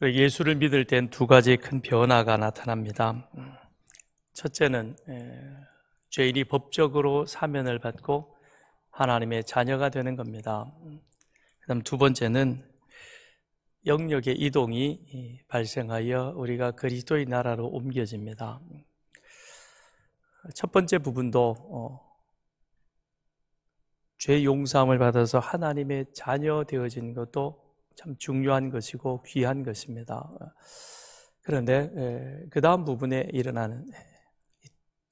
예수를 믿을 땐 두 가지 큰 변화가 나타납니다. 첫째는 죄인이 법적으로 사면을 받고 하나님의 자녀가 되는 겁니다. 그다음 두 번째는 영역의 이동이 발생하여 우리가 그리스도의 나라로 옮겨집니다. 첫 번째 부분도 죄 용서함을 받아서 하나님의 자녀 되어진 것도 참 중요한 것이고 귀한 것입니다. 그런데 그 다음 부분에 일어나는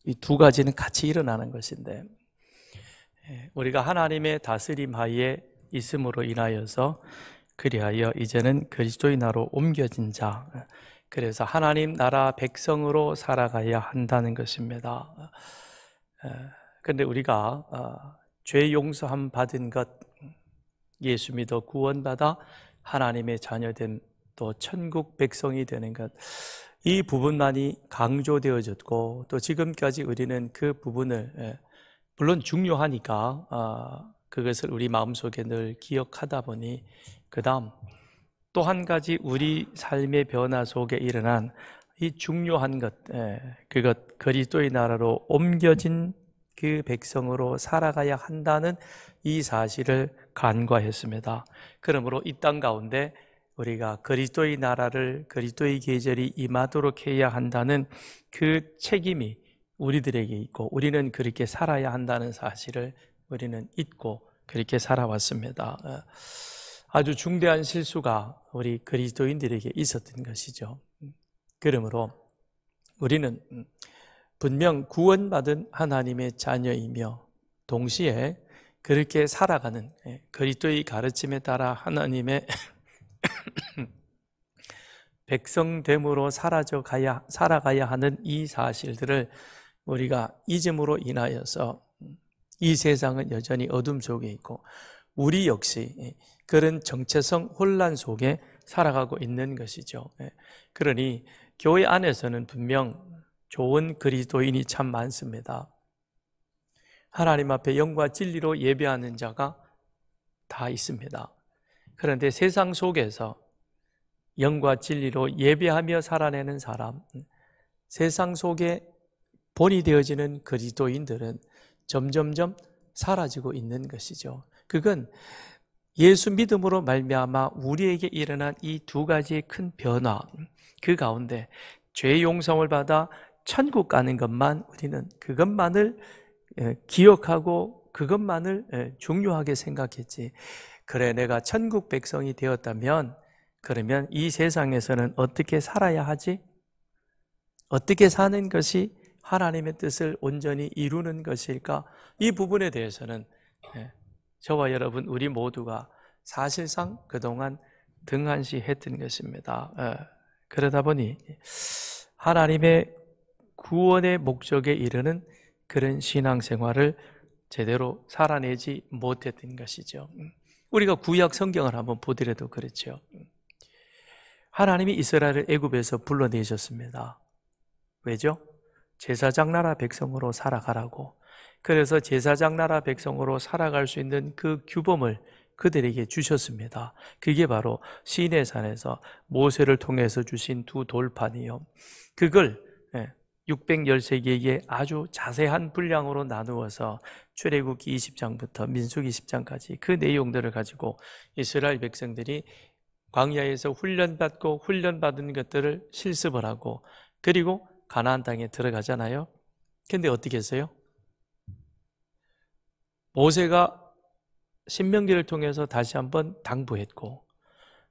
이 두 가지는 같이 일어나는 것인데, 우리가 하나님의 다스림 하에 있음으로 인하여서 그리하여 이제는 그리스도의 나라로 옮겨진 자, 그래서 하나님 나라 백성으로 살아가야 한다는 것입니다. 그런데 우리가 죄 용서함 받은 것, 예수 믿어 구원받아 하나님의 자녀된 또 천국 백성이 되는 것, 이 부분만이 강조되어졌고 또 지금까지 우리는 그 부분을 물론 중요하니까 그것을 우리 마음속에 늘 기억하다 보니 그 다음 또 한 가지 우리 삶의 변화 속에 일어난 이 중요한 것, 그것 그리스도의 나라로 옮겨진 그 백성으로 살아가야 한다는 이 사실을 간과했습니다. 그러므로 이 땅 가운데 우리가 그리스도의 나라를, 그리스도의 계절이 임하도록 해야 한다는 그 책임이 우리들에게 있고 우리는 그렇게 살아야 한다는 사실을 우리는 잊고 그렇게 살아왔습니다. 아주 중대한 실수가 우리 그리스도인들에게 있었던 것이죠. 그러므로 우리는 분명 구원받은 하나님의 자녀이며 동시에 그렇게 살아가는 그리스도의 가르침에 따라 하나님의 백성됨으로 살아가야 하는 이 사실들을 우리가 잊음으로 인하여서 이 세상은 여전히 어둠 속에 있고 우리 역시 그런 정체성 혼란 속에 살아가고 있는 것이죠. 그러니 교회 안에서는 분명 좋은 그리스도인이 참 많습니다. 하나님 앞에 영과 진리로 예배하는 자가 다 있습니다. 그런데 세상 속에서 영과 진리로 예배하며 살아내는 사람, 세상 속에 본이 되어지는 그리스도인들은 점점점 사라지고 있는 것이죠. 그건 예수 믿음으로 말미암아 우리에게 일어난 이 두 가지의 큰 변화, 그 가운데 죄 용서를 받아 천국 가는 것만 우리는 그것만을 기억하고 그것만을 중요하게 생각했지. 그래, 내가 천국 백성이 되었다면 그러면 이 세상에서는 어떻게 살아야 하지? 어떻게 사는 것이 하나님의 뜻을 온전히 이루는 것일까? 이 부분에 대해서는 저와 여러분 우리 모두가 사실상 그동안 등한시했던 것입니다. 그러다 보니 하나님의 구원의 목적에 이르는 그런 신앙생활을 제대로 살아내지 못했던 것이죠. 우리가 구약 성경을 한번 보더라도 그렇죠. 하나님이 이스라엘을 애굽에서 불러내셨습니다. 왜죠? 제사장 나라 백성으로 살아가라고. 그래서 제사장 나라 백성으로 살아갈 수 있는 그 규범을 그들에게 주셨습니다. 그게 바로 시내산에서 모세를 통해서 주신 두 돌판이요. 그걸 613개의 아주 자세한 분량으로 나누어서 출애굽기 20장부터 민수기 10장까지 그 내용들을 가지고 이스라엘 백성들이 광야에서 훈련받고 훈련받은 것들을 실습을 하고 그리고 가나안 땅에 들어가잖아요. 근데 어떻게 했어요? 모세가 신명기를 통해서 다시 한번 당부했고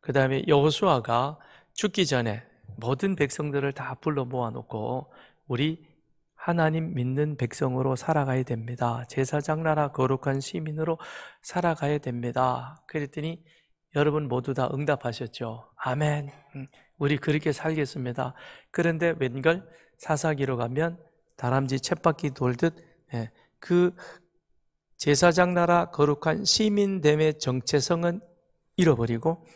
그 다음에 여호수아가 죽기 전에 모든 백성들을 다 불러 모아놓고 우리 하나님 믿는 백성으로 살아가야 됩니다. 제사장 나라 거룩한 시민으로 살아가야 됩니다. 그랬더니 여러분 모두 다 응답하셨죠. 아멘. 우리 그렇게 살겠습니다. 그런데 웬걸 사사기로 가면 다람쥐 쳇바퀴 돌듯 그 제사장 나라 거룩한 시민됨의 정체성은 잃어버리고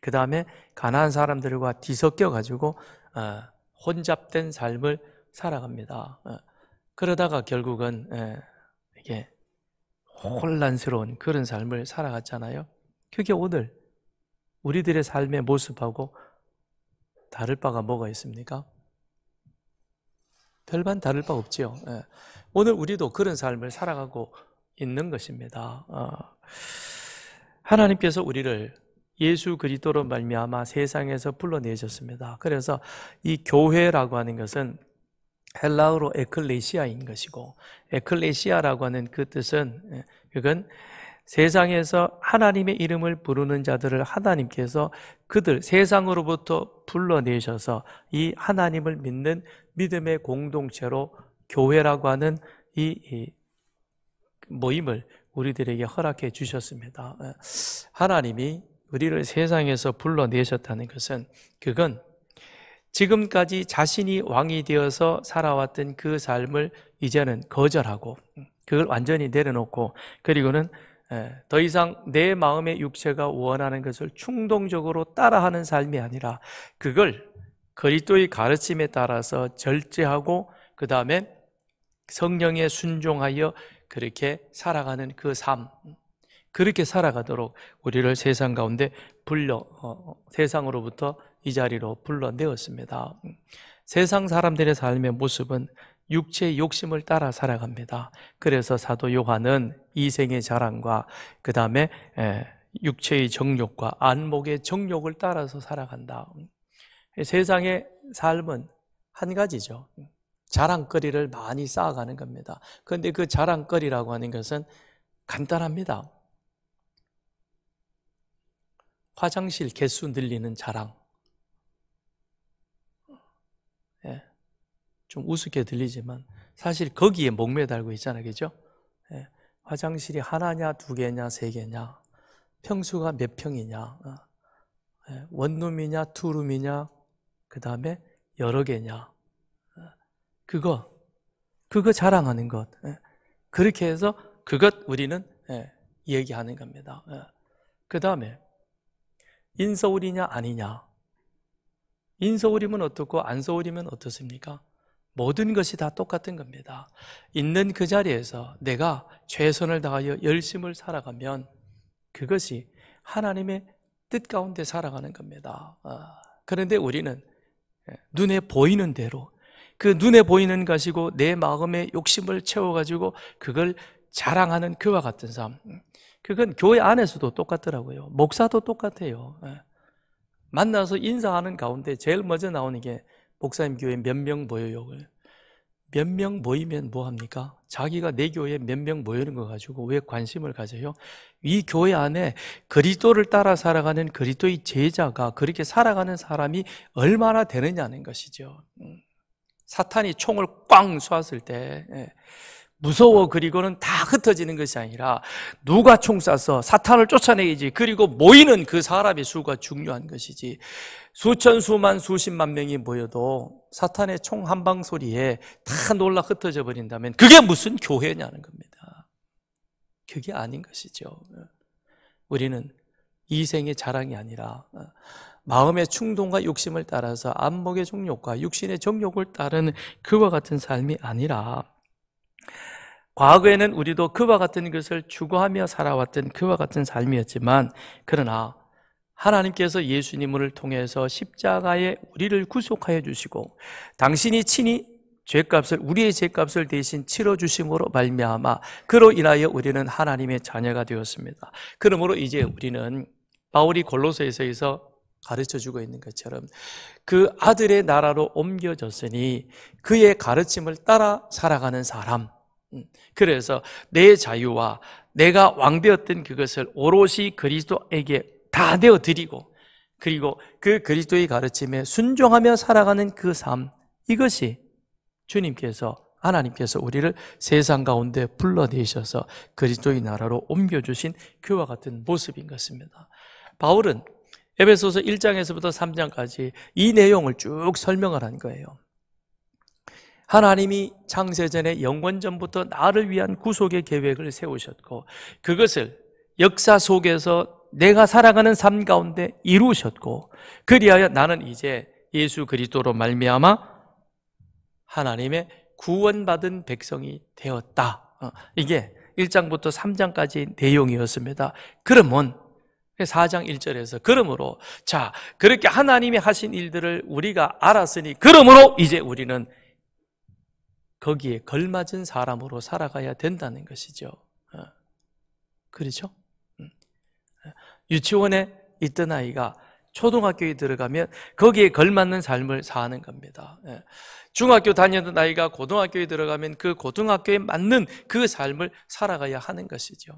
그 다음에 가나안 사람들과 뒤섞여 가지고 혼잡된 삶을 살아갑니다. 그러다가 결국은 이게 혼란스러운 그런 삶을 살아갔잖아요. 그게 오늘 우리들의 삶의 모습하고 다를 바가 뭐가 있습니까? 별반 다를 바 없지요. 오늘 우리도 그런 삶을 살아가고 있는 것입니다. 하나님께서 우리를 예수 그리스도로 말미암아 세상에서 불러내셨습니다. 그래서 이 교회라고 하는 것은 헬라어로 에클레시아인 것이고, 에클레시아라고 하는 그 뜻은 그건 세상에서 하나님의 이름을 부르는 자들을 하나님께서 그들 세상으로부터 불러내셔서 이 하나님을 믿는 믿음의 공동체로 교회라고 하는 이 모임을 우리들에게 허락해 주셨습니다. 하나님이 우리를 세상에서 불러내셨다는 것은 그건 지금까지 자신이 왕이 되어서 살아왔던 그 삶을 이제는 거절하고 그걸 완전히 내려놓고, 그리고는 더 이상 내 마음의 육체가 원하는 것을 충동적으로 따라하는 삶이 아니라 그걸 그리스도의 가르침에 따라서 절제하고 그 다음에 성령에 순종하여 그렇게 살아가는 그 삶, 그렇게 살아가도록 우리를 세상 가운데 세상으로부터 이 자리로 불러내었습니다. 세상 사람들의 삶의 모습은 육체의 욕심을 따라 살아갑니다. 그래서 사도 요한은 이생의 자랑과 그 다음에 육체의 정욕과 안목의 정욕을 따라서 살아간다. 세상의 삶은 한 가지죠. 자랑거리를 많이 쌓아가는 겁니다. 그런데 그 자랑거리라고 하는 것은 간단합니다. 화장실 개수 늘리는 자랑. 좀 우습게 들리지만 사실 거기에 목매달고 있잖아요. 그죠? 화장실이 하나냐, 두 개냐, 세 개냐, 평수가 몇 평이냐, 원룸이냐, 투룸이냐, 그 다음에 여러 개냐. 그거 자랑하는 것. 그렇게 해서 그것 우리는 얘기하는 겁니다. 그 다음에 인서울이냐 아니냐. 인서울이면 어떻고 안서울이면 어떻습니까? 모든 것이 다 똑같은 겁니다. 있는 그 자리에서 내가 최선을 다하여 열심을 살아가면 그것이 하나님의 뜻 가운데 살아가는 겁니다. 그런데 우리는 눈에 보이는 대로, 그 눈에 보이는 것이고 내 마음의 욕심을 채워가지고 그걸 자랑하는 그와 같은 삶, 그건 교회 안에서도 똑같더라고요. 목사도 똑같아요. 만나서 인사하는 가운데 제일 먼저 나오는 게 목사님 교회 몇 명 모여요. 몇 명 모이면 뭐합니까? 자기가 내 교회에 몇 명 모이는 거 가지고 왜 관심을 가져요? 이 교회 안에 그리스도를 따라 살아가는 그리스도의 제자가, 그렇게 살아가는 사람이 얼마나 되느냐는 것이죠. 사탄이 총을 꽝 쐈을 때 무서워 그리고는 다 흩어지는 것이 아니라 누가 총 쏴서 사탄을 쫓아내야지, 그리고 모이는 그 사람의 수가 중요한 것이지, 수천 수만 수십만 명이 모여도 사탄의 총 한 방 소리에 다 놀라 흩어져 버린다면 그게 무슨 교회냐는 겁니다. 그게 아닌 것이죠. 우리는 이생의 자랑이 아니라 마음의 충동과 욕심을 따라서 안목의 정욕과 육신의 정욕을 따르는 그와 같은 삶이 아니라, 과거에는 우리도 그와 같은 것을 추구하며 살아왔던 그와 같은 삶이었지만, 그러나 하나님께서 예수님을 통해서 십자가에 우리를 구속하여 주시고 당신이 친히 우리의 죄값을 대신 치러주심으로 말미암아 그로 인하여 우리는 하나님의 자녀가 되었습니다. 그러므로 이제 우리는 바울이 골로새서에서 가르쳐주고 있는 것처럼 그 아들의 나라로 옮겨졌으니 그의 가르침을 따라 살아가는 사람, 그래서 내 자유와 내가 왕되었던 그것을 오롯이 그리스도에게 다 내어드리고, 그리고 그 그리스도의 가르침에 순종하며 살아가는 그 삶, 이것이 하나님께서 우리를 세상 가운데 불러내셔서 그리스도의 나라로 옮겨주신 그와 같은 모습인 것입니다. 바울은 에베소서 1장에서부터 3장까지 이 내용을 쭉 설명을 한 거예요. 하나님이 창세전에 영원전부터 나를 위한 구속의 계획을 세우셨고 그것을 역사 속에서 내가 살아가는 삶 가운데 이루셨고, 그리하여 나는 이제 예수 그리스도로 말미암아 하나님의 구원받은 백성이 되었다. 이게 1장부터 3장까지 내용이었습니다. 그러면 4장 1절에서 그러므로 자 그렇게 하나님이 하신 일들을 우리가 알았으니 그러므로 이제 우리는 거기에 걸맞은 사람으로 살아가야 된다는 것이죠. 그렇죠? 유치원에 있던 아이가 초등학교에 들어가면 거기에 걸맞는 삶을 사는 겁니다. 중학교 다니던 아이가 고등학교에 들어가면 그 고등학교에 맞는 그 삶을 살아가야 하는 것이죠.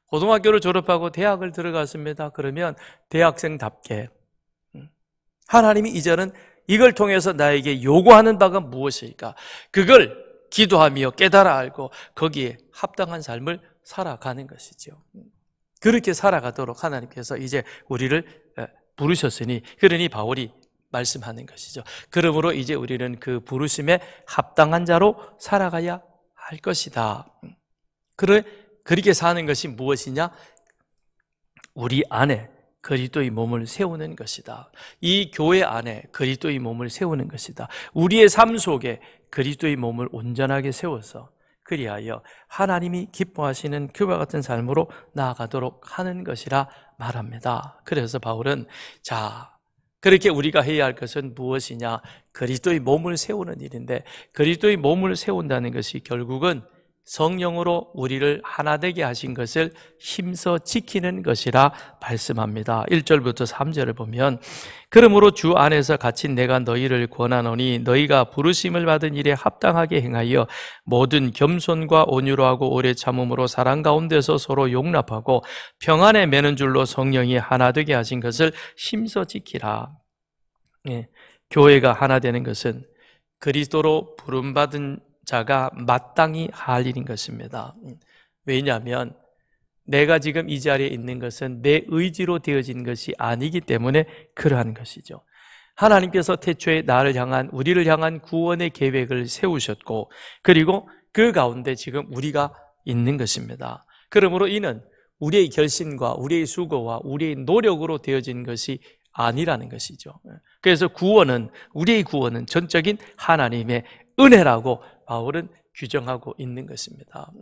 고등학교를 졸업하고 대학을 들어갔습니다. 그러면 대학생답게 하나님이 이제는 이걸 통해서 나에게 요구하는 바가 무엇일까? 그걸 기도하며 깨달아 알고 거기에 합당한 삶을 살아가는 것이죠. 그렇게 살아가도록 하나님께서 이제 우리를 부르셨으니 그러니 바울이 말씀하는 것이죠. 그러므로 이제 우리는 그 부르심에 합당한 자로 살아가야 할 것이다. 그렇게 사는 것이 무엇이냐? 우리 안에 그리스도의 몸을 세우는 것이다. 이 교회 안에 그리스도의 몸을 세우는 것이다. 우리의 삶 속에 그리스도의 몸을 온전하게 세워서 그리하여 하나님이 기뻐하시는 그와 같은 삶으로 나아가도록 하는 것이라 말합니다. 그래서 바울은 자 그렇게 우리가 해야 할 것은 무엇이냐? 그리스도의 몸을 세우는 일인데 그리스도의 몸을 세운다는 것이 결국은 성령으로 우리를 하나 되게 하신 것을 힘써 지키는 것이라 말씀합니다. 1절부터 3절을 보면 그러므로 주 안에서 갇힌 내가 너희를 권하노니 너희가 부르심을 받은 일에 합당하게 행하여 모든 겸손과 온유로 하고 오래 참음으로 사랑 가운데서 서로 용납하고 평안에 매는 줄로 성령이 하나 되게 하신 것을 힘써 지키라. 교회가 하나 되는 것은 그리스도로 부름받은 자가 마땅히 할 일인 것입니다. 왜냐하면 내가 지금 이 자리에 있는 것은 내 의지로 되어진 것이 아니기 때문에 그러한 것이죠. 하나님께서 태초에 우리를 향한 구원의 계획을 세우셨고 그리고 그 가운데 지금 우리가 있는 것입니다. 그러므로 이는 우리의 결심과 우리의 수고와 우리의 노력으로 되어진 것이 아니라는 것이죠. 그래서 우리의 구원은 전적인 하나님의 은혜라고 바울은 규정하고 있는 것입니다.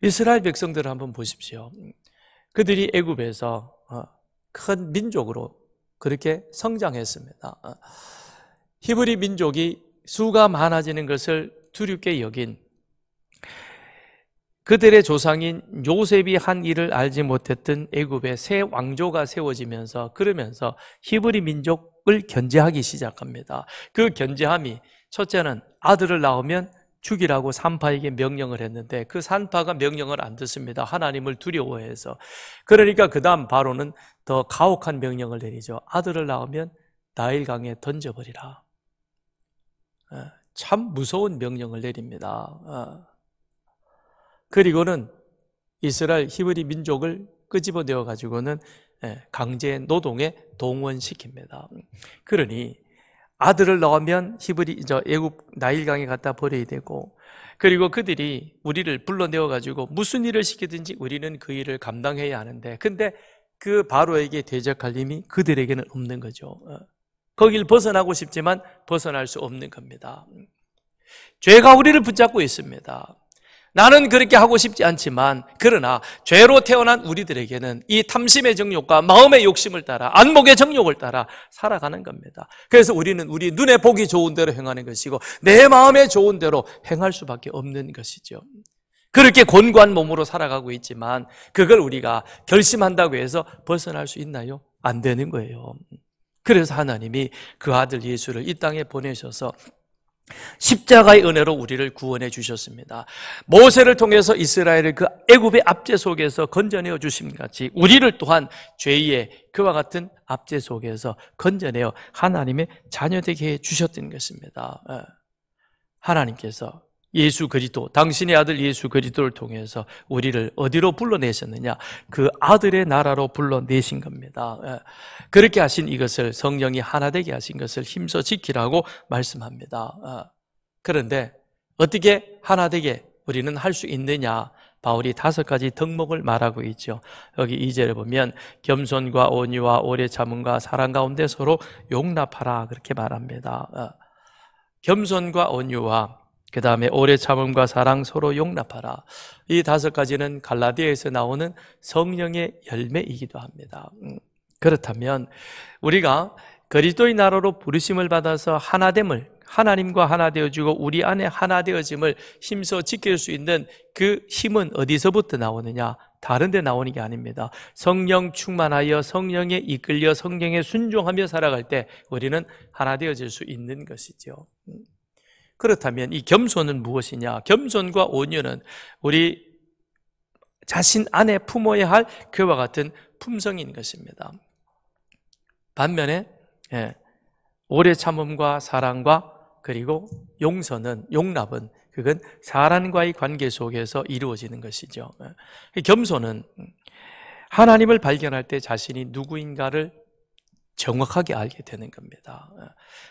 이스라엘 백성들을 한번 보십시오. 그들이 애굽에서 큰 민족으로 그렇게 성장했습니다. 히브리 민족이 수가 많아지는 것을 두렵게 여긴 그들의 조상인 요셉이 한 일을 알지 못했던 애굽에 새 왕조가 세워지면서 그러면서 히브리 민족을 견제하기 시작합니다. 그 견제함이 첫째는 아들을 낳으면 죽이라고 산파에게 명령을 했는데 그 산파가 명령을 안 듣습니다. 하나님을 두려워해서. 그러니까 그 다음 바로는 더 가혹한 명령을 내리죠. 아들을 낳으면 나일강에 던져버리라. 참 무서운 명령을 내립니다. 그리고는 이스라엘 히브리 민족을 끄집어내어 가지고는 강제 노동에 동원시킵니다. 그러니 아들을 낳으면 애굽 나일강에 갖다 버려야 되고 그리고 그들이 우리를 불러내어 가지고 무슨 일을 시키든지 우리는 그 일을 감당해야 하는데 근데 그 바로에게 대적할 힘이 그들에게는 없는 거죠. 거길 벗어나고 싶지만 벗어날 수 없는 겁니다. 죄가 우리를 붙잡고 있습니다. 나는 그렇게 하고 싶지 않지만 그러나 죄로 태어난 우리들에게는 이 탐심의 정욕과 마음의 욕심을 따라 안목의 정욕을 따라 살아가는 겁니다. 그래서 우리는 우리 눈에 보기 좋은 대로 행하는 것이고 내 마음에 좋은 대로 행할 수밖에 없는 것이죠. 그렇게 곤고한 몸으로 살아가고 있지만 그걸 우리가 결심한다고 해서 벗어날 수 있나요? 안 되는 거예요. 그래서 하나님이 그 아들 예수를 이 땅에 보내셔서 십자가의 은혜로 우리를 구원해 주셨습니다. 모세를 통해서 이스라엘을 그 애굽의 압제 속에서 건져내어 주심 같이 우리를 또한 죄의 그와 같은 압제 속에서 건져내어 하나님의 자녀되게 해 주셨던 것입니다. 하나님께서 예수 그리스도, 당신의 아들 예수 그리스도를 통해서 우리를 어디로 불러내셨느냐? 그 아들의 나라로 불러내신 겁니다. 그렇게 하신 이것을 성령이 하나 되게 하신 것을 힘써 지키라고 말씀합니다. 그런데 어떻게 하나 되게 우리는 할 수 있느냐? 바울이 5가지 덕목을 말하고 있죠. 여기 2절에 보면 겸손과 온유와 오래 참음과 사랑 가운데 서로 용납하라 그렇게 말합니다. 겸손과 온유와 그 다음에 오래 참음과 사랑, 서로 용납하라. 이 5가지는 갈라디아에서 나오는 성령의 열매이기도 합니다. 그렇다면 우리가 그리스도의 나라로 부르심을 받아서 하나됨을, 하나님과 하나 되어지고 우리 안에 하나 되어짐을 힘써 지킬 수 있는 그 힘은 어디서부터 나오느냐? 다른 데 나오는 게 아닙니다. 성령 충만하여 성령에 이끌려 성령에 순종하며 살아갈 때 우리는 하나 되어질 수 있는 것이죠. 그렇다면 이 겸손은 무엇이냐? 겸손과 온유는 우리 자신 안에 품어야 할 그와 같은 품성인 것입니다. 반면에 오래 참음과 사랑과 그리고 용서는, 용납은 그건 사람과의 관계 속에서 이루어지는 것이죠. 겸손은 하나님을 발견할 때 자신이 누구인가를 정확하게 알게 되는 겁니다.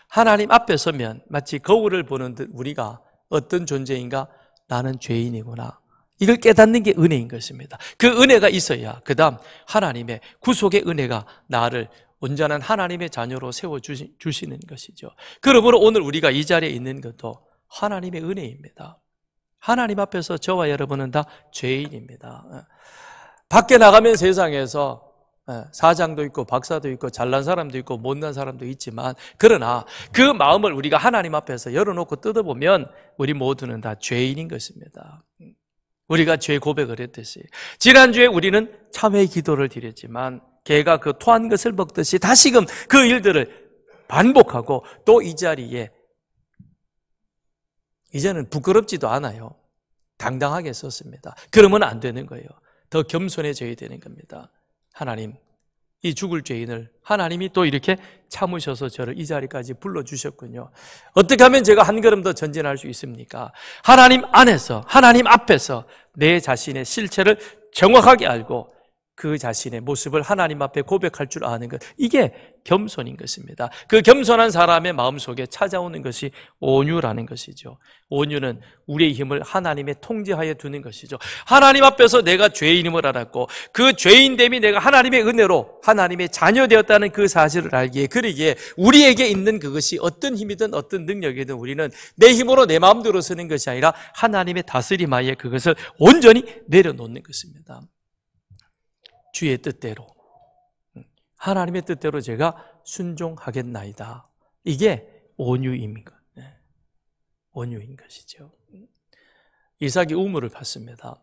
하나님 앞에 서면 마치 거울을 보는 듯 우리가 어떤 존재인가? 나는 죄인이구나. 이걸 깨닫는 게 은혜인 것입니다. 그 은혜가 있어야 그 다음 하나님의 구속의 은혜가 나를 온전한 하나님의 자녀로 세워주시는 것이죠. 그러므로 오늘 우리가 이 자리에 있는 것도 하나님의 은혜입니다. 하나님 앞에서 저와 여러분은 다 죄인입니다. 밖에 나가면 세상에서 사장도 있고 박사도 있고 잘난 사람도 있고 못난 사람도 있지만 그러나 그 마음을 우리가 하나님 앞에서 열어놓고 뜯어보면 우리 모두는 다 죄인인 것입니다. 우리가 죄 고백을 했듯이 지난주에 우리는 참회의 기도를 드렸지만 개가 그 토한 것을 먹듯이 다시금 그 일들을 반복하고 또 이 자리에 이제는 부끄럽지도 않아요. 당당하게 섰습니다. 그러면 안 되는 거예요. 더 겸손해져야 되는 겁니다. 하나님, 이 죽을 죄인을 하나님이 또 이렇게 참으셔서 저를 이 자리까지 불러주셨군요. 어떻게 하면 제가 한 걸음 더 전진할 수 있습니까? 하나님 안에서, 하나님 앞에서 내 자신의 실체를 정확하게 알고 그 자신의 모습을 하나님 앞에 고백할 줄 아는 것, 이게 겸손인 것입니다. 그 겸손한 사람의 마음속에 찾아오는 것이 온유라는 것이죠. 온유는 우리의 힘을 하나님의 통제하에 두는 것이죠. 하나님 앞에서 내가 죄인임을 알았고 그 죄인됨이 내가 하나님의 은혜로 하나님의 자녀 되었다는 그 사실을 알기에, 그러기에 우리에게 있는 그것이 어떤 힘이든 어떤 능력이든 우리는 내 힘으로 내 마음대로 쓰는 것이 아니라 하나님의 다스림하에 그것을 온전히 내려놓는 것입니다. 주의 뜻대로, 하나님의 뜻대로 제가 순종하겠나이다. 이게 온유인 것이죠. 이삭이 우물을 팠습니다.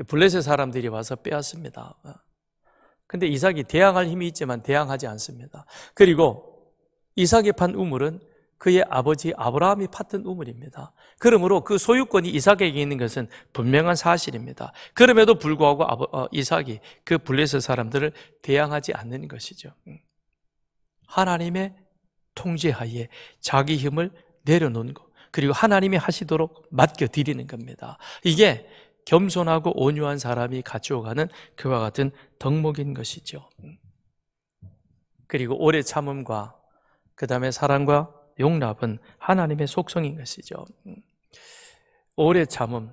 블레셋 사람들이 와서 빼앗습니다. 근데 이삭이 대항할 힘이 있지만 대항하지 않습니다. 그리고 이삭이 판 우물은 그의 아버지 아브라함이 팠던 우물입니다. 그러므로 그 소유권이 이삭에게 있는 것은 분명한 사실입니다. 그럼에도 불구하고 이삭이 그 블레셋 사람들을 대항하지 않는 것이죠. 하나님의 통제하에 자기 힘을 내려놓는 것, 그리고 하나님이 하시도록 맡겨드리는 겁니다. 이게 겸손하고 온유한 사람이 갖추어가는 그와 같은 덕목인 것이죠. 그리고 오래 참음과 그 다음에 사랑과 용납은 하나님의 속성인 것이죠. 오래 참음,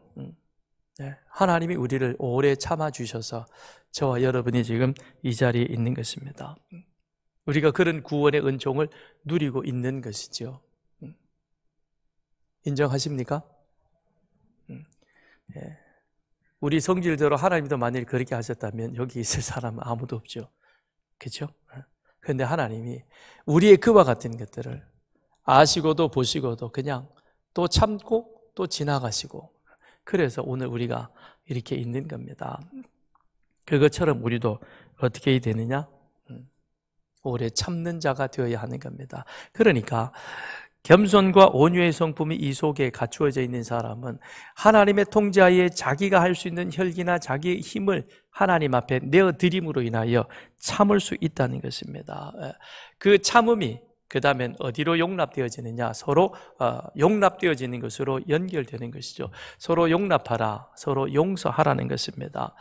하나님이 우리를 오래 참아주셔서 저와 여러분이 지금 이 자리에 있는 것입니다. 우리가 그런 구원의 은총을 누리고 있는 것이죠. 인정하십니까? 우리 성질대로 하나님도 만일 그렇게 하셨다면 여기 있을 사람은 아무도 없죠. 그렇죠? 그런데 하나님이 우리의 그와 같은 것들을 아시고도 보시고도 그냥 또 참고 또 지나가시고, 그래서 오늘 우리가 이렇게 있는 겁니다. 그것처럼 우리도 어떻게 해야 되느냐? 오래 참는 자가 되어야 하는 겁니다. 그러니까 겸손과 온유의 성품이 이 속에 갖추어져 있는 사람은 하나님의 통제하에 자기가 할 수 있는 혈기나 자기의 힘을 하나님 앞에 내어드림으로 인하여 참을 수 있다는 것입니다. 그 참음이 그 다음엔 어디로 용납되어지느냐? 서로 용납되어지는 것으로 연결되는 것이죠. 서로 용납하라, 서로 용서하라는 것입니다.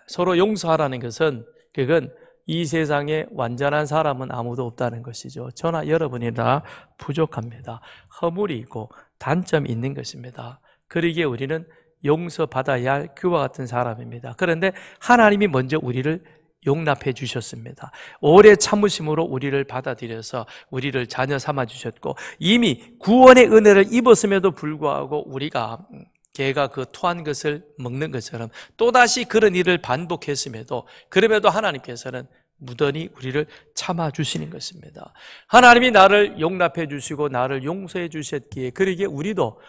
서로 용서하라는 것은 그건 이 세상에 완전한 사람은 아무도 없다는 것이죠. 저나 여러분이 다 부족합니다. 허물이 있고 단점이 있는 것입니다. 그러기에 우리는 용서받아야 할 그와 같은 사람입니다. 그런데 하나님이 먼저 우리를 용납해 주셨습니다. 오래 참으심으로 우리를 받아들여서 우리를 자녀 삼아 주셨고, 이미 구원의 은혜를 입었음에도 불구하고 우리가 개가 그 토한 것을 먹는 것처럼 또다시 그런 일을 반복했음에도, 그럼에도 하나님께서는 무던히 우리를 참아 주시는 것입니다. 하나님이 나를 용납해 주시고 나를 용서해 주셨기에, 그러기에 우리도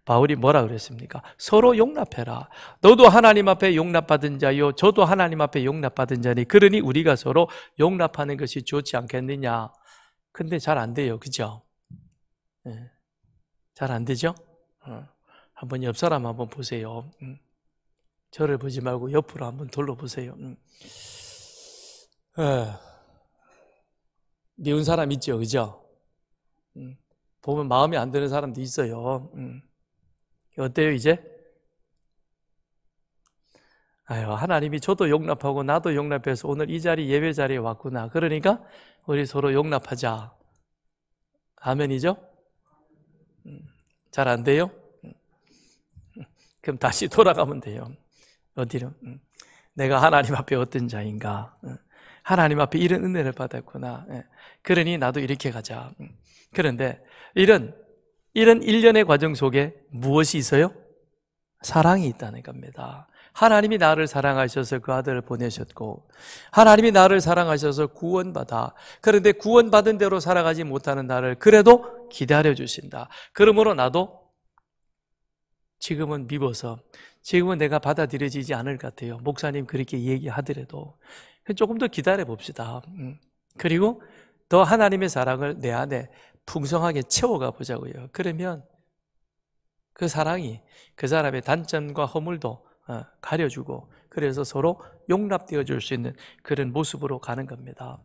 바울이 뭐라 그랬습니까? 서로 용납해라. 너도 하나님 앞에 용납받은 자요, 저도 하나님 앞에 용납받은 자니, 그러니 우리가 서로 용납하는 것이 좋지 않겠느냐. 근데 잘 안 돼요, 그죠? 네. 잘 안 되죠? 한번 옆 사람 한번 보세요. 저를 보지 말고 옆으로 한번 돌려보세요. 미운 사람 있죠, 그죠? 보면 마음에 안 드는 사람도 있어요. 어때요, 이제? 아유, 하나님이 저도 용납하고 나도 용납해서 오늘 이 자리, 예배 자리에 왔구나. 그러니까 우리 서로 용납하자. 아멘이죠? 잘 안 돼요? 그럼 다시 돌아가면 돼요. 어디로? 내가 하나님 앞에 어떤 자인가? 하나님 앞에 이런 은혜를 받았구나. 그러니 나도 이렇게 가자. 그런데 이런 일련의 과정 속에 무엇이 있어요? 사랑이 있다는 겁니다. 하나님이 나를 사랑하셔서 그 아들을 보내셨고, 하나님이 나를 사랑하셔서 구원받아. 그런데 구원받은 대로 살아가지 못하는 나를 그래도 기다려주신다. 그러므로 나도 지금은 미워서, 지금은 내가 받아들여지지 않을 것 같아요. 목사님 그렇게 얘기하더라도 조금 더 기다려 봅시다. 그리고 더 하나님의 사랑을 내 안에 풍성하게 채워가 보자고요. 그러면 그 사랑이 그 사람의 단점과 허물도 가려주고, 그래서 서로 용납되어 줄 수 있는 그런 모습으로 가는 겁니다.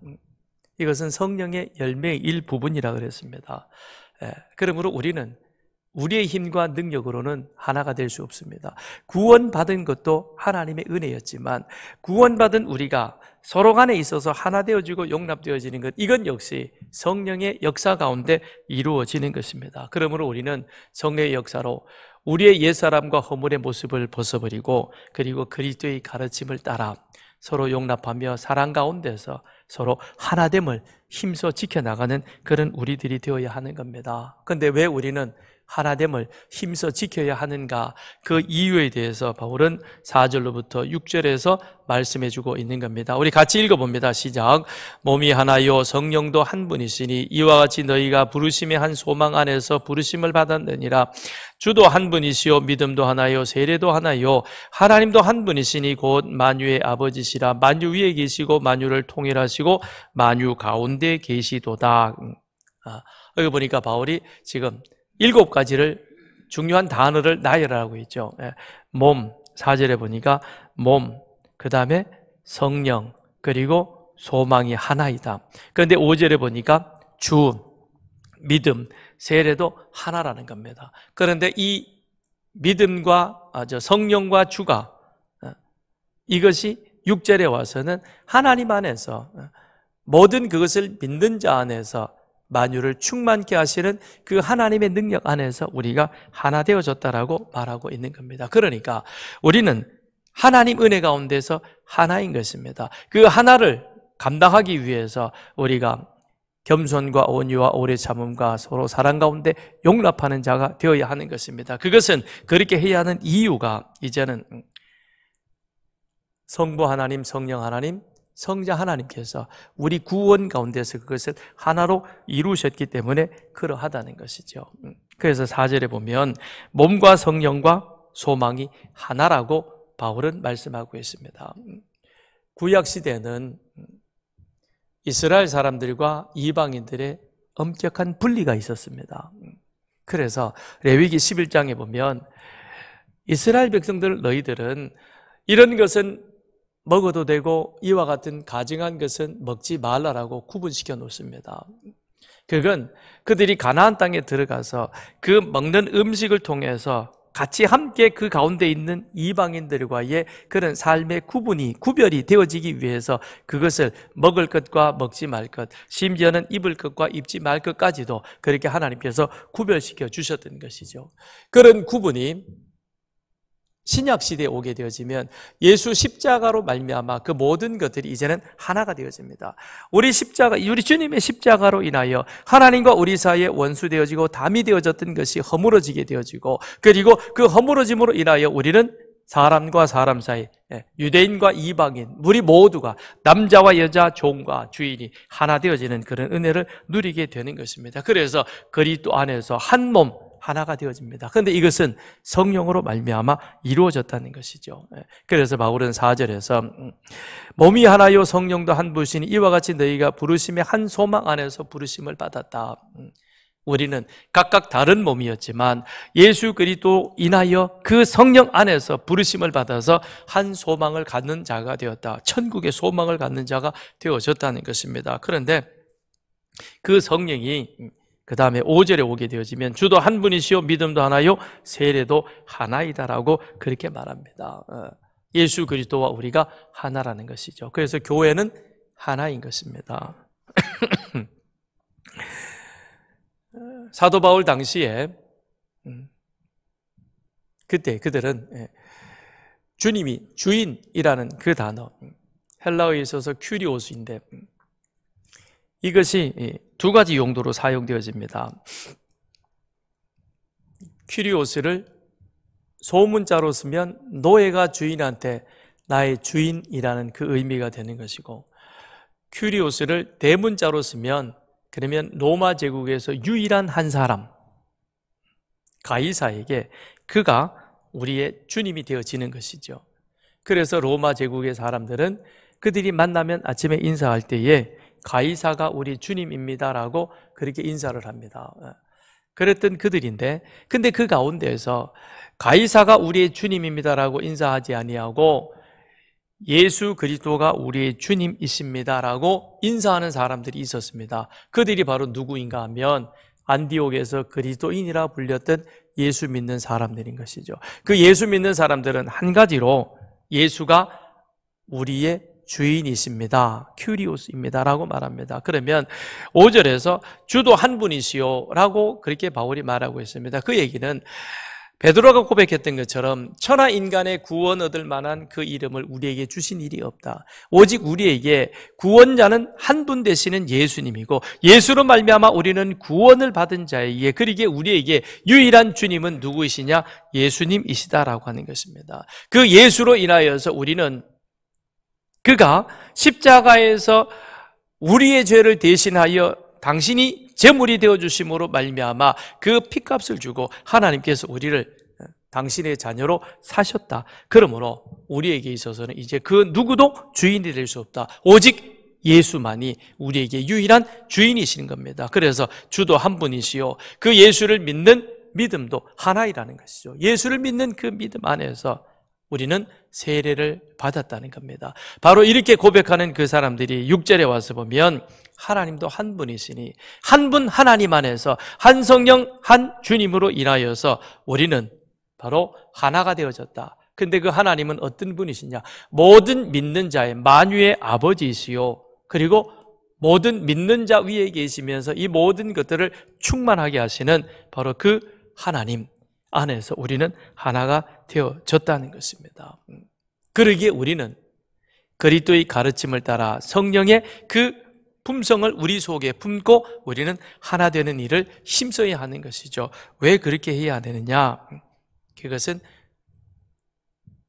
이것은 성령의 열매의 일부분이라 그랬습니다. 그러므로 우리는 우리의 힘과 능력으로는 하나가 될 수 없습니다. 구원받은 것도 하나님의 은혜였지만, 구원받은 우리가 서로 간에 있어서 하나 되어지고 용납되어지는 것, 이건 역시 성령의 역사 가운데 이루어지는 것입니다. 그러므로 우리는 성령의 역사로 우리의 옛사람과 허물의 모습을 벗어버리고, 그리고 그리스도의 가르침을 따라 서로 용납하며 사랑 가운데서 서로 하나됨을 힘써 지켜나가는 그런 우리들이 되어야 하는 겁니다. 그런데 왜 우리는 하나됨을 힘써 지켜야 하는가? 그 이유에 대해서 바울은 4절로부터 6절에서 말씀해 주고 있는 겁니다. 우리 같이 읽어봅니다. 시작. 몸이 하나요 성령도 한 분이시니 이와 같이 너희가 부르심의 한 소망 안에서 부르심을 받았느니라. 주도 한 분이시요 믿음도 하나요 세례도 하나요 하나님도 한 분이시니 곧 만유의 아버지시라. 만유 위에 계시고 만유를 통일하시고 만유 가운데 계시도다. 여기 보니까 바울이 지금 7가지를 중요한 단어를 나열하고 있죠. 몸, 4절에 보니까 몸, 그 다음에 성령, 그리고 소망이 하나이다. 그런데 5절에 보니까 주, 믿음, 세례도 하나라는 겁니다. 그런데 이 믿음과 성령과 주가, 이것이 6절에 와서는 하나님 안에서 모든 그것을 믿는 자 안에서 만유를 충만케 하시는 그 하나님의 능력 안에서 우리가 하나 되어졌다라고 말하고 있는 겁니다. 그러니까 우리는 하나님 은혜 가운데서 하나인 것입니다. 그 하나를 감당하기 위해서 우리가 겸손과 온유와 오래 참음과 서로 사랑 가운데 용납하는 자가 되어야 하는 것입니다. 그것은 그렇게 해야 하는 이유가 이제는 성부 하나님, 성령 하나님, 성자 하나님께서 우리 구원 가운데서 그것을 하나로 이루셨기 때문에 그러하다는 것이죠. 그래서 4절에 보면 몸과 성령과 소망이 하나라고 바울은 말씀하고 있습니다. 구약시대는 이스라엘 사람들과 이방인들의 엄격한 분리가 있었습니다. 그래서 레위기 11장에 보면 이스라엘 백성들 너희들은 이런 것은 먹어도 되고 이와 같은 가증한 것은 먹지 말라라고 구분시켜 놓습니다. 그건 그들이 가나안 땅에 들어가서 그 먹는 음식을 통해서 같이 함께 그 가운데 있는 이방인들과의 그런 삶의 구별이 되어지기 위해서 그것을 먹을 것과 먹지 말 것, 심지어는 입을 것과 입지 말 것까지도 그렇게 하나님께서 구별시켜 주셨던 것이죠. 그런 구분이 신약 시대에 오게 되어지면 예수 십자가로 말미암아 그 모든 것들이 이제는 하나가 되어집니다. 우리 주님의 십자가로 인하여 하나님과 우리 사이에 원수 되어지고 담이 되어졌던 것이 허물어지게 되어지고, 그리고 그 허물어짐으로 인하여 우리는 사람과 사람 사이, 유대인과 이방인, 우리 모두가 남자와 여자, 종과 주인이 하나 되어지는 그런 은혜를 누리게 되는 것입니다. 그래서 그리스도 안에서 한 몸 하나가 되어집니다. 그런데 이것은 성령으로 말미암아 이루어졌다는 것이죠. 그래서 바울은 4절에서 몸이 하나요 성령도 한 분이시니 이와 같이 너희가 부르심의 한 소망 안에서 부르심을 받았다. 우리는 각각 다른 몸이었지만 예수 그리스도 인하여 그 성령 안에서 부르심을 받아서 한 소망을 갖는 자가 되었다. 천국의 소망을 갖는 자가 되어졌다는 것입니다. 그런데 그 성령이 그 다음에 5절에 오게 되어지면 주도 한 분이시요 믿음도 하나요 세례도 하나이다라고 그렇게 말합니다. 예수 그리스도와 우리가 하나라는 것이죠. 그래서 교회는 하나인 것입니다. 사도 바울 당시에 그때 그들은 주님이 주인이라는 그 단어, 헬라어에 있어서 큐리오스인데 이것이 두 가지 용도로 사용되어집니다. 큐리오스를 소문자로 쓰면 노예가 주인한테 나의 주인이라는 그 의미가 되는 것이고, 큐리오스를 대문자로 쓰면 그러면 로마 제국에서 유일한 한 사람, 가이사에게 그가 우리의 주님이 되어지는 것이죠. 그래서 로마 제국의 사람들은 그들이 만나면 아침에 인사할 때에 가이사가 우리 주님입니다라고 그렇게 인사를 합니다. 그랬던 그들인데, 근데 그 가운데에서 가이사가 우리의 주님입니다라고 인사하지 아니하고 예수 그리스도가 우리의 주님이십니다라고 인사하는 사람들이 있었습니다. 그들이 바로 누구인가 하면 안디옥에서 그리스도인이라 불렸던 예수 믿는 사람들인 것이죠. 그 예수 믿는 사람들은 한 가지로 예수가 우리의 주인이십니다, 큐리오스입니다 라고 말합니다. 그러면 5절에서 주도 한 분이시오 라고 그렇게 바울이 말하고 있습니다. 그 얘기는 베드로가 고백했던 것처럼 천하 인간의 구원 얻을 만한 그 이름을 우리에게 주신 일이 없다. 오직 우리에게 구원자는 한 분 되시는 예수님이고, 예수로 말미암아 우리는 구원을 받은 자에게, 그러기에 우리에게 유일한 주님은 누구이시냐? 예수님이시다라고 하는 것입니다. 그 예수로 인하여서 우리는 그가 십자가에서 우리의 죄를 대신하여 당신이 제물이 되어주심으로 말미암아 그 피값을 주고 하나님께서 우리를 당신의 자녀로 사셨다. 그러므로 우리에게 있어서는 이제 그 누구도 주인이 될 수 없다. 오직 예수만이 우리에게 유일한 주인이시는 겁니다. 그래서 주도 한 분이시요 그 예수를 믿는 믿음도 하나이라는 것이죠. 예수를 믿는 그 믿음 안에서 우리는 세례를 받았다는 겁니다. 바로 이렇게 고백하는 그 사람들이 6절에 와서 보면 하나님도 한 분이시니 한 분 하나님 안에서 한 성령 한 주님으로 인하여서 우리는 바로 하나가 되어졌다. 근데 그 하나님은 어떤 분이시냐? 모든 믿는 자의 만유의 아버지이시요 그리고 모든 믿는 자 위에 계시면서 이 모든 것들을 충만하게 하시는 바로 그 하나님 안에서 우리는 하나가 되어졌다는 것입니다. 그러기에 우리는 그리스도의 가르침을 따라 성령의 그 품성을 우리 속에 품고 우리는 하나 되는 일을 힘써야 하는 것이죠. 왜 그렇게 해야 되느냐? 그것은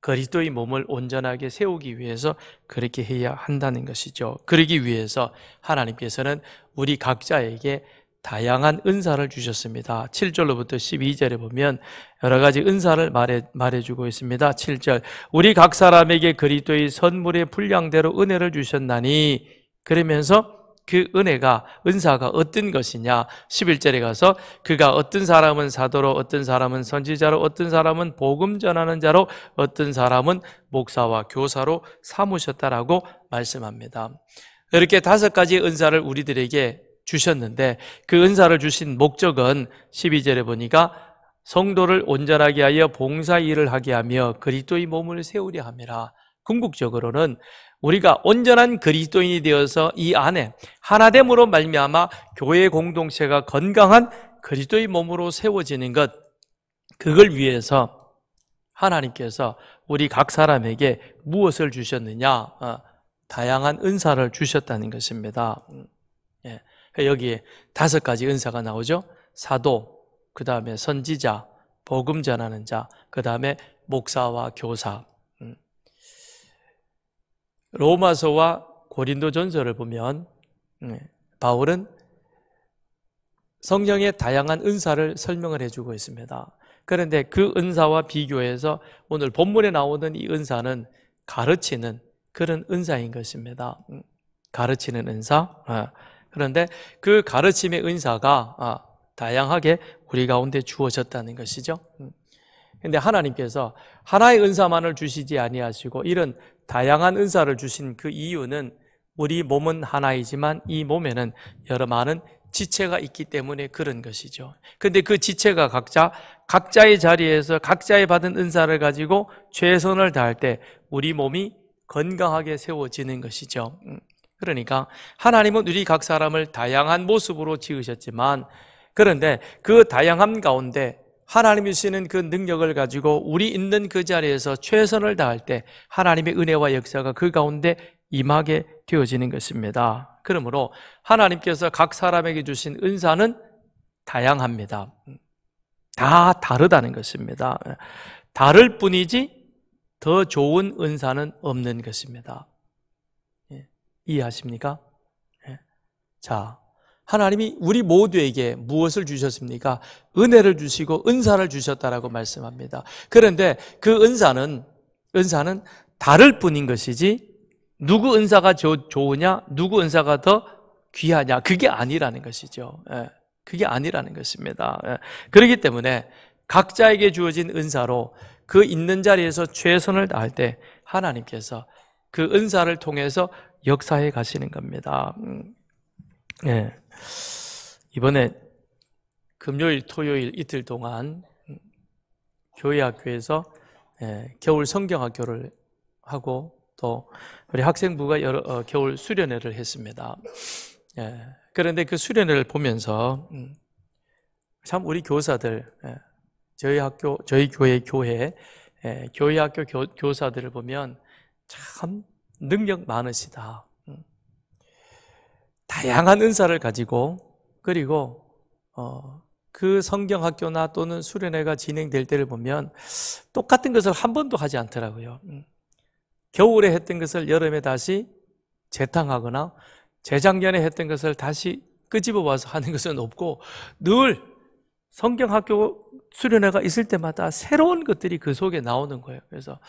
그리스도의 몸을 온전하게 세우기 위해서 그렇게 해야 한다는 것이죠. 그러기 위해서 하나님께서는 우리 각자에게 다양한 은사를 주셨습니다. 7절로부터 12절에 보면 여러 가지 은사를 말해주고 있습니다. 7절 우리 각 사람에게 그리스도의 선물의 분량대로 은혜를 주셨나니, 그러면서 그 은사가 어떤 것이냐? 11절에 가서 그가 어떤 사람은 사도로, 어떤 사람은 선지자로, 어떤 사람은 복음 전하는 자로, 어떤 사람은 목사와 교사로 삼으셨다라고 말씀합니다. 이렇게 5가지 은사를 우리들에게 주셨는데 그 은사를 주신 목적은 12절에 보니까 성도를 온전하게 하여 봉사 일을 하게 하며 그리스도의 몸을 세우려 함이라. 궁극적으로는 우리가 온전한 그리스도인이 되어서 이 안에 하나됨으로 말미암아 교회 공동체가 건강한 그리스도의 몸으로 세워지는 것, 그걸 위해서 하나님께서 우리 각 사람에게 무엇을 주셨느냐? 다양한 은사를 주셨다는 것입니다. 예. 여기에 5가지 은사가 나오죠. 사도, 그 다음에 선지자, 복음 전하는 자, 그 다음에 목사와 교사. 로마서와 고린도전서를 보면 바울은 성령의 다양한 은사를 설명을 해주고 있습니다. 그런데 그 은사와 비교해서 오늘 본문에 나오는 이 은사는 가르치는 그런 은사인 것입니다. 가르치는 은사. 그런데 그 가르침의 은사가 다양하게 우리 가운데 주어졌다는 것이죠. 그런데 하나님께서 하나의 은사만을 주시지 아니하시고 이런 다양한 은사를 주신 그 이유는 우리 몸은 하나이지만 이 몸에는 여러 많은 지체가 있기 때문에 그런 것이죠. 그런데 그 지체가 각자의 자리에서 각자의 받은 은사를 가지고 최선을 다할 때 우리 몸이 건강하게 세워지는 것이죠. 그러니까 하나님은 우리 각 사람을 다양한 모습으로 지으셨지만 그런데 그 다양함 가운데 하나님이 주시는 그 능력을 가지고 우리 있는 그 자리에서 최선을 다할 때 하나님의 은혜와 역사가 그 가운데 임하게 되어지는 것입니다. 그러므로 하나님께서 각 사람에게 주신 은사는 다양합니다. 다 다르다는 것입니다. 다를 뿐이지 더 좋은 은사는 없는 것입니다. 이해하십니까? 자, 하나님이 우리 모두에게 무엇을 주셨습니까? 은혜를 주시고 은사를 주셨다라고 말씀합니다. 그런데 그 은사는 다를 뿐인 것이지 누구 은사가 좋으냐, 누구 은사가 더 귀하냐, 그게 아니라는 것이죠. 그게 아니라는 것입니다. 그렇기 때문에 각자에게 주어진 은사로 그 있는 자리에서 최선을 다할 때 하나님께서 그 은사를 통해서 역사해 가시는 겁니다. 이번에 금요일, 토요일 이틀 동안 교회 학교에서 겨울 성경학교를 하고 또 우리 학생부가 겨울 수련회를 했습니다. 그런데 그 수련회를 보면서 참 우리 교사들, 저희 교회 교회 학교 교사들을 보면 참 능력 많으시다. 다양한 은사를 가지고 그리고 그 성경학교나 또는 수련회가 진행될 때를 보면 똑같은 것을 한 번도 하지 않더라고요. 겨울에 했던 것을 여름에 다시 재탕하거나 재작년에 했던 것을 다시 끄집어 와서 하는 것은 없고 늘 성경학교 수련회가 있을 때마다 새로운 것들이 그 속에 나오는 거예요. 그래서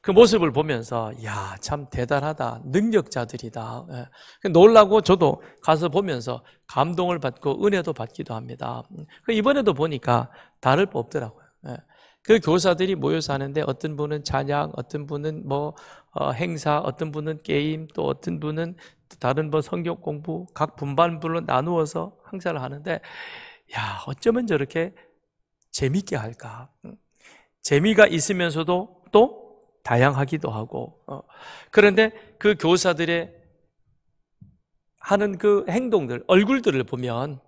그 모습을 보면서 야, 참 대단하다. 능력자들이다. 놀라고 저도 가서 보면서 감동을 받고 은혜도 받기도 합니다. 이번에도 보니까 다를 바 없더라고요. 그 교사들이 모여서 하는데 어떤 분은 찬양, 어떤 분은 행사, 어떤 분은 게임, 또 어떤 분은 다른 성경 공부, 각 분반별로 나누어서 행사를 하는데 야, 어쩌면 저렇게 재밌게 할까? 재미가 있으면서도 또 다양하기도 하고 그런데 그 교사들의 하는 그 행동들, 얼굴들을 보면